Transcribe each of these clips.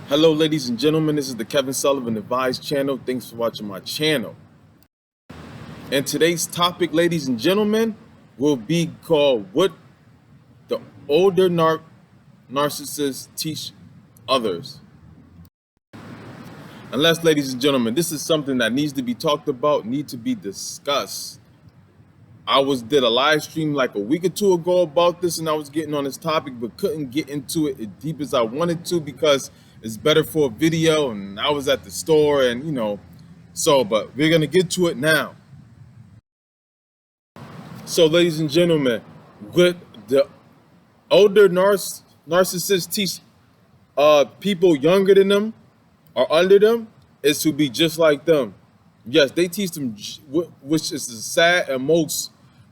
Hello, ladies and gentlemen. This is the Kevin Sullivan Advised channel. Thanks for watching my channel. And today's topic, ladies and gentlemen, will be called What the Older Narcissists Teach Others. Unless, ladies and gentlemen, this is something that needs to be talked about, need to be discussed. I did a live stream like a week or two ago about this, and I was getting on this topic, but couldn't get into it as deep as I wanted to because it's better for a video, and I was at the store, and but we're gonna get to it now. So, ladies and gentlemen, what the older narcissists teach people younger than them or under them is to be just like them. Yes, they teach them, which is the sad and most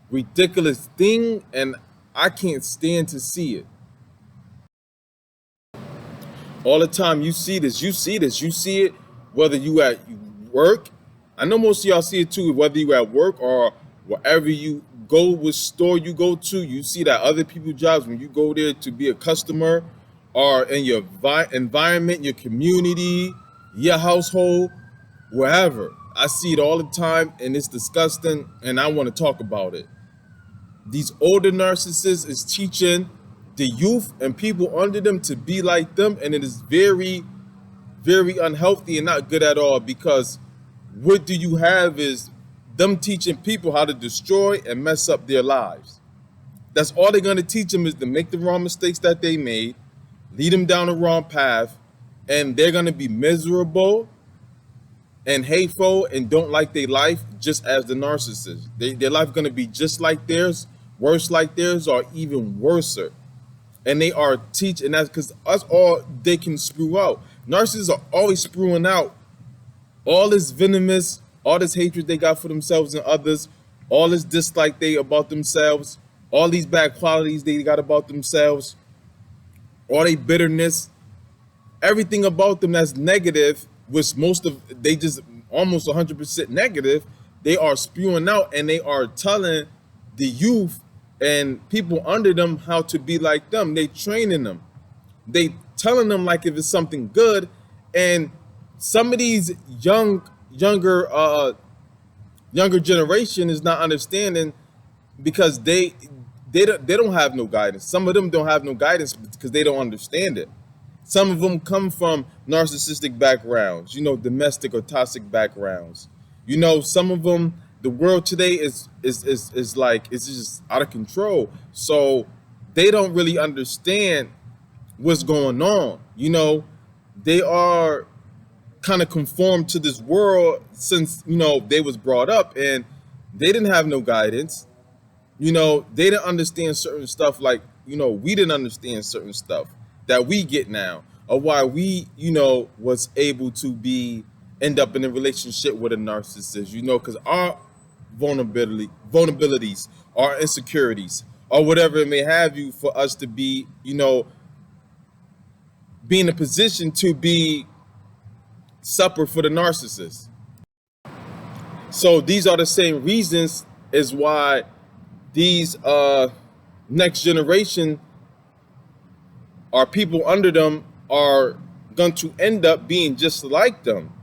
ridiculous thing, and I can't stand to see it. All the time you see this, you see it, whether you at work. I know most of y'all see it too, whether you at work or wherever you go, which store you go to, you see that other people's jobs when you go there to be a customer or in your environment, your community, your household, wherever. I see it all the time, and it's disgusting, and I want to talk about it. These older narcissists is teaching the youth and people under them to be like them, and it is very, very unhealthy and not good at all, because what do you have is them teaching people how to destroy and mess up their lives. That's all they're going to teach them, is to make the wrong mistakes that they made, lead them down the wrong path, and they're going to be miserable and hateful and don't like their life, just as the narcissists. Their life going to be just like theirs, worse like theirs, or even worser. And they are teaching that because that's all they can spew out. Narcissists are always spewing out all this venomous, all this hatred they got for themselves and others, all this dislike they about themselves, all these bad qualities they got about themselves, all their bitterness, everything about them that's negative, which they just almost 100% negative, they are spewing out, and they are telling the youth and people under them how to be like them. They training them. They telling them like if it's something good, and some of these younger generation is not understanding because they don't have no guidance. Some of them don't have no guidance because they don't understand it. Some of them come from narcissistic backgrounds, domestic or toxic backgrounds. Some of them, the world today is like, it's just out of control. So they don't really understand what's going on. They are kind of conformed to this world since, they was brought up, and they didn't have no guidance. They didn't understand certain stuff like, we didn't understand certain stuff that we get now, or why we, was able to end up in a relationship with a narcissist, because our vulnerabilities, our insecurities, or whatever it may have you, for us to be, be in a position to be supper for the narcissist. So these are the same reasons as why these next generation or people under them are going to end up being just like them.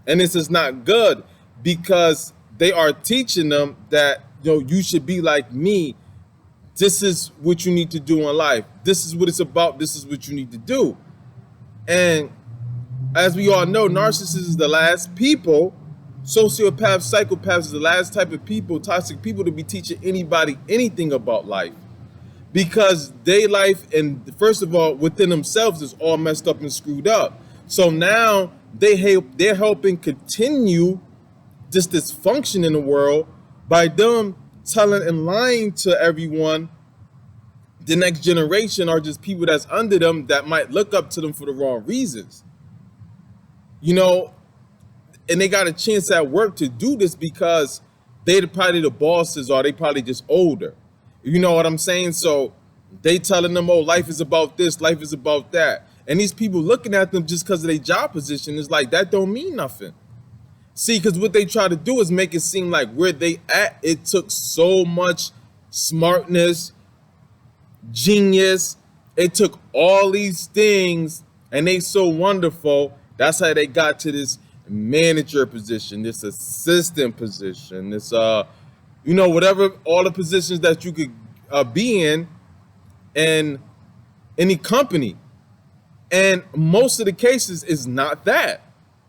And this is not good, because they are teaching them that, you should be like me. This is what you need to do in life. This is what it's about. This is what you need to do. And as we all know, narcissists is the last people, sociopaths, psychopaths is the last type of people, toxic people, to be teaching anybody anything about life. Because their life, and first of all, within themselves, is all messed up and screwed up. So now they're helping continue this dysfunction in the world by them telling and lying to everyone, the next generation, or just people that's under them that might look up to them for the wrong reasons. And they got a chance at work to do this because they're probably the bosses, or they probably just older. You know what I'm saying? So they telling them, oh, life is about this, life is about that. And these people looking at them just because of their job position is like, that don't mean nothing. See, because what they try to do is make it seem like where they at, it took so much smartness, genius. It took all these things and they so wonderful. That's how they got to this manager position, this assistant position, this whatever, all the positions that you could be in any company. And most of the cases is not that.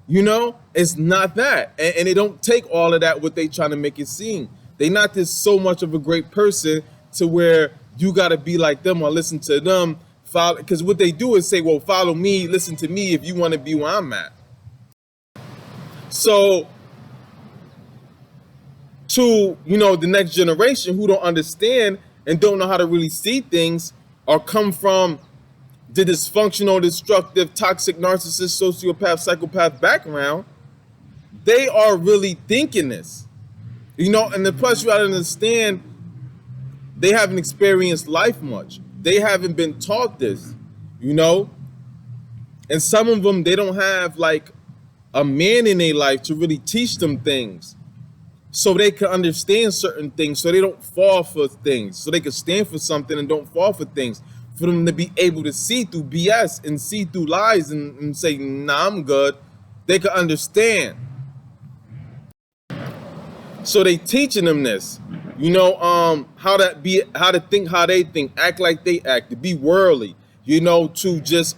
It's not that. And they don't take all of that what they trying to make it seem. They not just so much of a great person to where you got to be like them or listen to them. Follow, because what they do is say, well, follow me, listen to me if you want to be where I'm at. So to, the next generation who don't understand and don't know how to really see things or come from the dysfunctional, destructive, toxic, narcissist, sociopath, psychopath background, they are really thinking this. And the plus you gotta understand, they haven't experienced life much. They haven't been taught this, and some of them, they don't have like a man in their life to really teach them things so they can understand certain things, so they don't fall for things, so they can stand for something and don't fall for things, for them to be able to see through BS and see through lies and say, nah, I'm good. They can understand. So they teaching them this, how to think how they think, act like they act, to be worldly, to just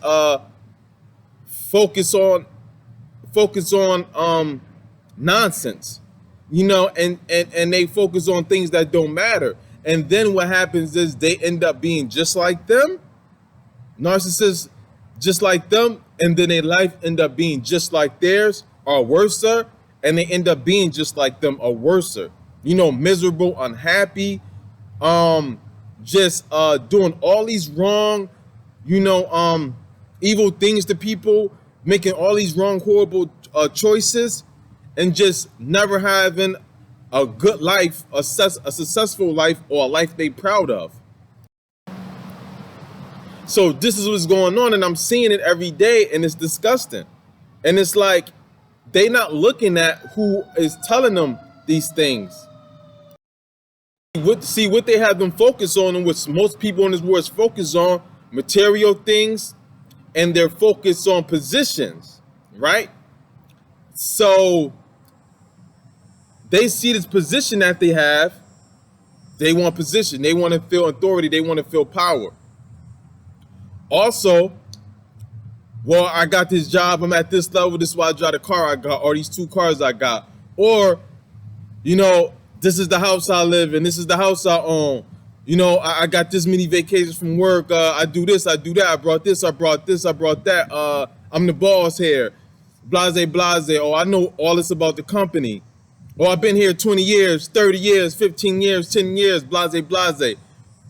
focus on nonsense, and they focus on things that don't matter. And then what happens is they end up being just like them, narcissists just like them, and then their life end up being just like theirs or worse, and they end up being just like them or worse, miserable, unhappy, just doing all these wrong, evil things to people, making all these wrong, horrible choices, and just never having a good life, a successful life, or a life they proud of. So this is what's going on, and I'm seeing it every day, and it's disgusting. And it's like they not looking at who is telling them these things. See what they have them focus on, and what most people in this world is focused on, material things, and they're focused on positions, right? So they see this position that they have. They want position. They want to feel authority. They want to feel power. Also, well, I got this job. I'm at this level. This is why I drive the car I got, or these 2 cars I got. Or, this is the house I live in. This is the house I own. I got this many vacations from work. I do this. I do that. I brought this. I brought this. I brought that. I'm the boss here. Blase, blase. Oh, I know all this about the company. Oh, I've been here 20 years, 30 years, 15 years, 10 years, blase, blase.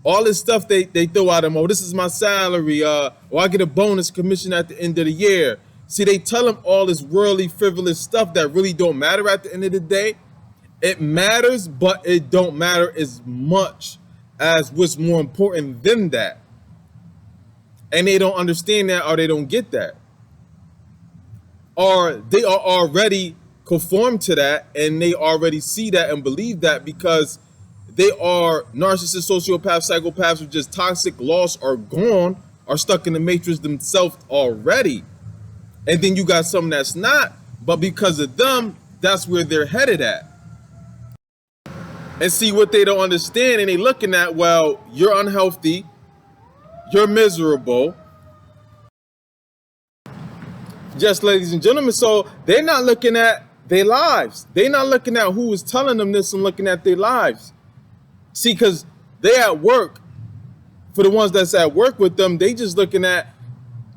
All this stuff they throw at them. Oh, this is my salary. Or I get a bonus commission at the end of the year. See, they tell them all this worldly, frivolous stuff that really don't matter at the end of the day. It matters, but it don't matter as much as what's more important than that. And they don't understand that, or they don't get that. Or they are already conform to that, and they already see that and believe that because they are narcissists, sociopaths, psychopaths who are just toxic, lost, or gone, are stuck in the matrix themselves already. And then you got some that's not, but because of them, that's where they're headed at. And see what they don't understand, and they looking at, well, you're unhealthy, you're miserable. Yes, ladies and gentlemen, so they're not looking at their lives. They're not looking at who is telling them this and looking at their lives. See, because they're at work. For the ones that's at work with them, they just looking at,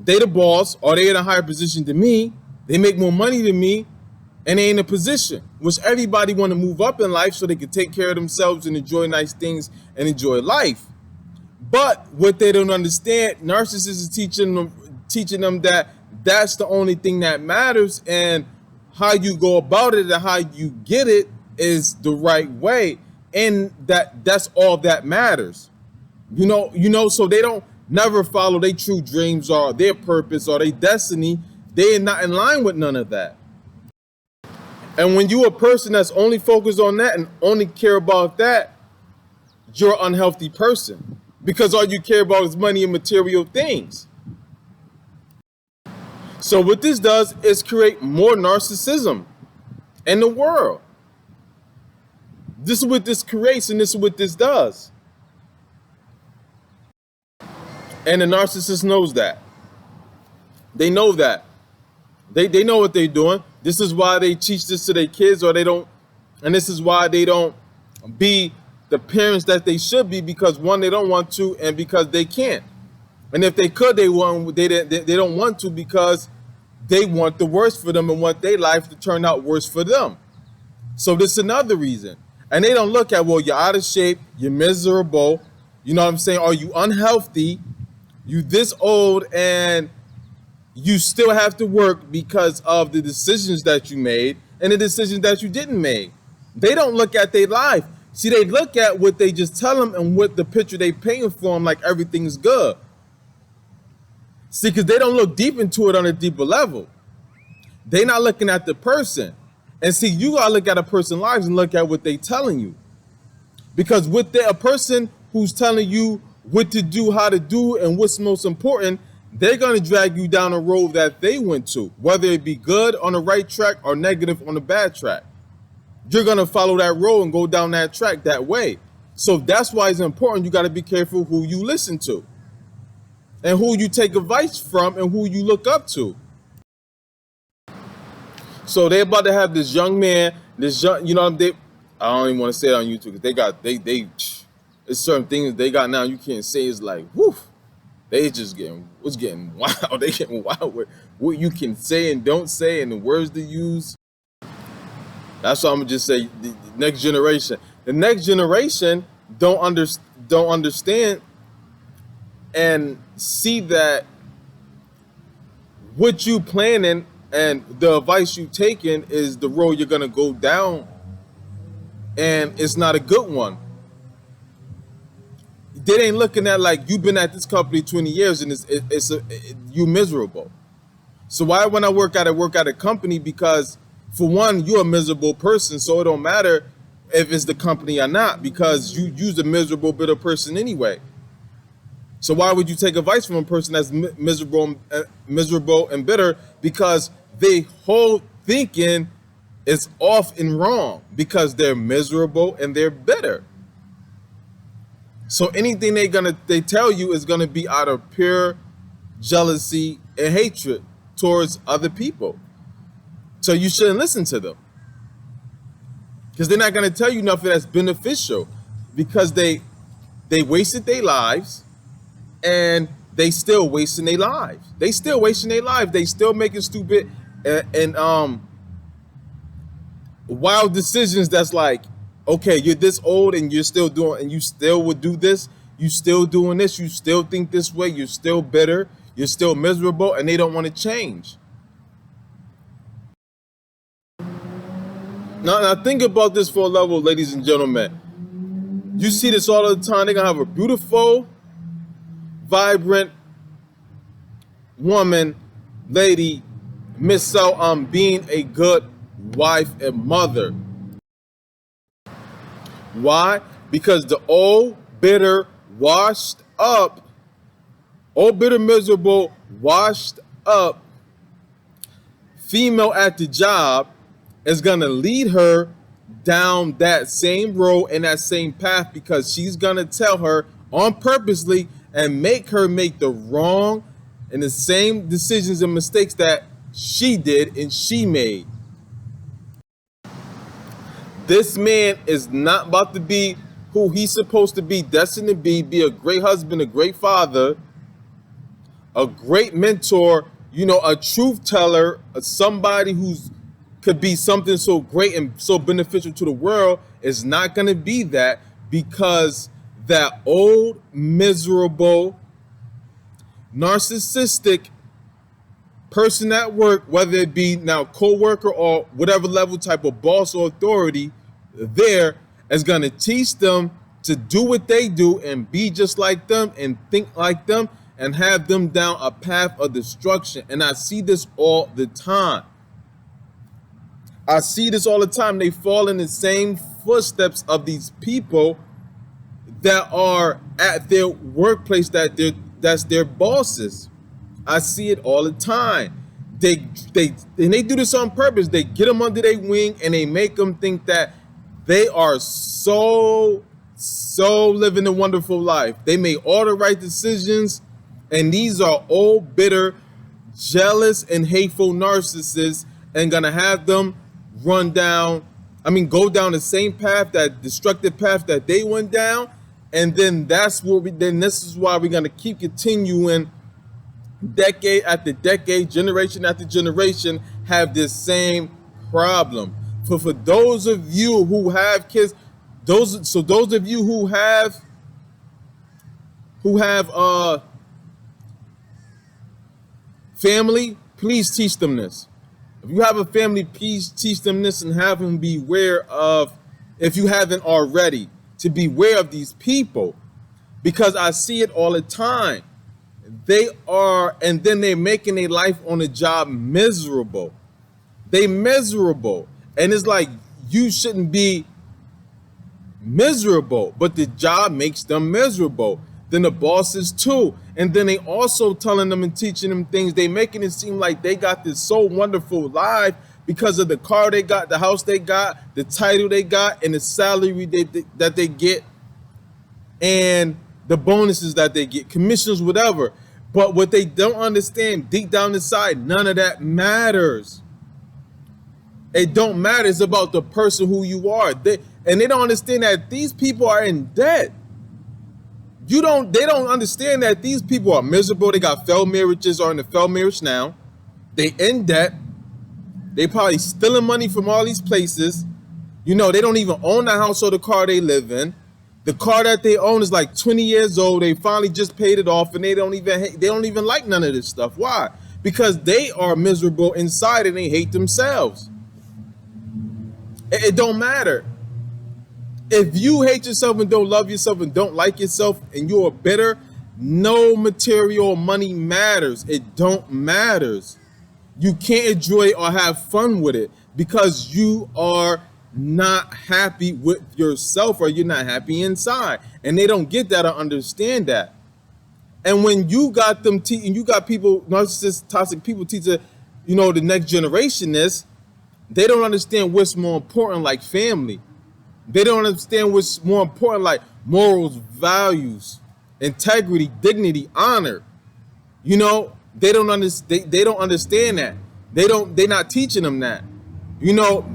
they the boss, or they in a higher position than me. They make more money than me, and they in a position which everybody want to move up in life so they can take care of themselves and enjoy nice things and enjoy life. But what they don't understand, narcissists is teaching them that that's the only thing that matters, and how you go about it and how you get it is the right way, and that's all that matters. So they don't never follow their true dreams or their purpose or their destiny. They're not in line with none of that. And when you're a person that's only focused on that and only care about that, you're an unhealthy person, because all you care about is money and material things. So what this does is create more narcissism in the world. This is what this creates, and this is what this does. And the narcissist knows that. They know that. They know what they're doing. This is why they teach this to their kids, or they don't, and this is why they don't be the parents that they should be, because one, they don't want to, and because they can't. And if they could, they don't want to, because they want the worst for them and want their life to turn out worse for them. So this is another reason. And they don't look at, well, you're out of shape, you're miserable, you know what I'm saying? Are you unhealthy? You this old and you still have to work because of the decisions that you made and the decisions that you didn't make. They don't look at their life. See, they look at what they just tell them and what the picture they paint for them, like everything's good. See, because they don't look deep into it on a deeper level. They're not looking at the person. And see, you gotta look at a person's lives and look at what they're telling you. Because with a person who's telling you what to do, how to do, and what's most important, they're gonna drag you down a road that they went to, whether it be good on the right track or negative on the bad track. You're gonna follow that road and go down that track that way. So that's why it's important. You gotta be careful who you listen to, and who you take advice from, and who you look up to. So they're about to have this young man, this young, you know, I don't even want to say it on YouTube, because it's certain things they got now you can't say. It's like, whoo, they just getting wild. They getting wild with what you can say and don't say and the words to use. That's why I'm gonna just say the next generation. The next generation don't understand and see that what you planning and the advice you taking is the road you're gonna go down, and it's not a good one. They ain't looking at like you've been at this company 20 years and you miserable. So why when I work at a company? Because for one, you're a miserable person, so it don't matter if it's the company or not, because you's a miserable, bitter person anyway. So why would you take advice from a person that's miserable and bitter? Because they whole thinking is off and wrong, because they're miserable and they're bitter. So anything they tell you is gonna be out of pure jealousy and hatred towards other people. So you shouldn't listen to them, because they're not gonna tell you nothing that's beneficial, because they wasted their lives, and they still wasting their lives. They still wasting their lives. They still making stupid and wild decisions. That's like, okay, you're this old and you're still doing, and you still would do this. You still doing this. You still think this way. You're still bitter. You're still miserable, and they don't want to change. Now think about this for a level, ladies and gentlemen. You see this all the time. They're gonna have a beautiful, vibrant woman, lady, miss out on being a good wife and mother. Why? Because the old, bitter, miserable, washed up female at the job is gonna lead her down that same road and that same path, because she's gonna tell her on purposely and make her make the wrong and the same decisions and mistakes that she did and she made. This man is not about to be who he's supposed to be, destined to be a great husband, a great father, a great mentor, you know, a truth teller, somebody who's could be something so great and so beneficial to the world. Is not going to be that, because that old, miserable, narcissistic person at work, whether it be now co-worker or whatever level type of boss or authority there, is going to teach them to do what they do and be just like them and think like them and have them down a path of destruction. And I see this all the time. I see this all the time. They fall in the same footsteps of these people that are at their workplace, that's their bosses. I see it all the time. they they do this on purpose. They get them under their wing and they make them think that they are so living a wonderful life. They made all the right decisions, and these are old, bitter, jealous, and hateful narcissists, and gonna have them go down the same path, that destructive path that they went down. And then this is why we're gonna keep continuing, decade after decade, generation after generation, have this same problem. For those of you who have kids, those of you who have family, please teach them this. If you have a family, please teach them this and have them beware of, if you haven't already, to beware of these people, because I see it all the time. And then they're making their life on the job miserable. They miserable. And it's like, you shouldn't be miserable, but the job makes them miserable. Then the bosses too. And then they also telling them and teaching them things. They making it seem like they got this so wonderful life because of the car they got, the house they got, the title they got, and the salary that they get, and the bonuses that they get, commissions, whatever. But what they don't understand deep down inside, none of that matters. It don't matter. It's about the person who you are. They don't understand that these people are in debt. They don't understand that these people are miserable. They got failed marriages or in a failed marriage now. They in debt. They probably stealing money from all these places. They don't even own the house or the car they live in. The car that they own is like 20 years old. They finally just paid it off, and they don't even like none of this stuff. Why? Because they are miserable inside and they hate themselves. It don't matter. If you hate yourself and don't love yourself and don't like yourself and you're bitter, no material money matters. It don't matters. You can't enjoy or have fun with it because you are not happy with yourself, or you're not happy inside. And they don't get that or understand that. And when you got them and you got people, narcissists, toxic people teaching, the next generation this, they don't understand what's more important, like family. They don't understand what's more important, like morals, values, integrity, dignity, honor. They don't understand. They don't understand that. They're not teaching them that.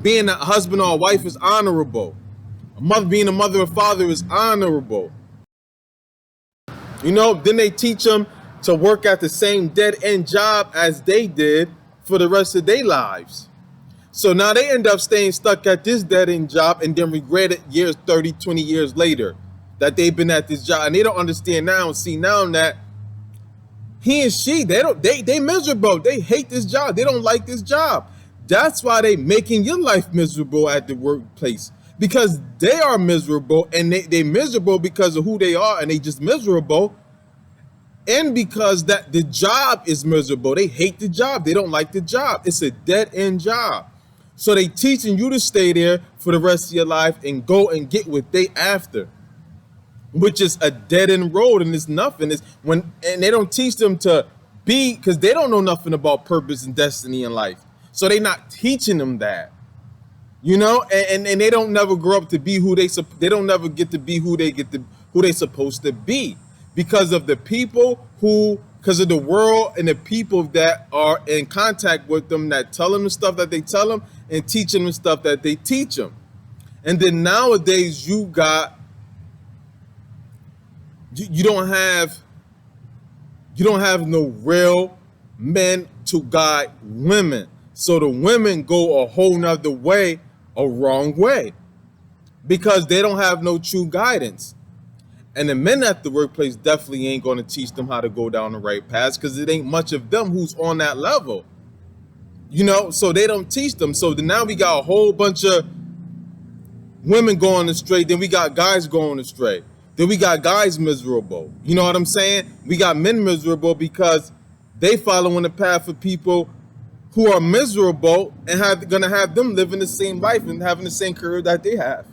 Being a husband or a wife is honorable. Being a mother or father is honorable. Then they teach them to work at the same dead-end job as they did for the rest of their lives. So now they end up staying stuck at this dead-end job and then regret it 30, 20 years later that they've been at this job. And they don't understand now and see now that he and she, they miserable. They hate this job. They don't like this job. That's why they making your life miserable at the workplace, because they are miserable, and they miserable because of who they are, and they just miserable. And because that the job is miserable, they hate the job. They don't like the job. It's a dead-end job. So they teaching you to stay there for the rest of your life and go and get what they after, which is a dead-end road, and it's nothing. And they don't teach them to be, because they don't know nothing about purpose and destiny in life. So they not teaching them that, and they don't never grow up to be who they don't never get to be who they supposed to be, because of the people because of the world and the people that are in contact with them, that tell them the stuff that they tell them and teaching them stuff that they teach them. And then nowadays you don't have no real men to guide women. So the women go a whole nother way, a wrong way, because they don't have no true guidance. And the men at the workplace definitely ain't going to teach them how to go down the right path, because it ain't much of them who's on that level. So they don't teach them. So now we got a whole bunch of women going astray. Then we got guys going astray. Then we got guys miserable. You know what I'm saying? We got men miserable because they following the path of people who are miserable and gonna have them living the same life and having the same career that they have.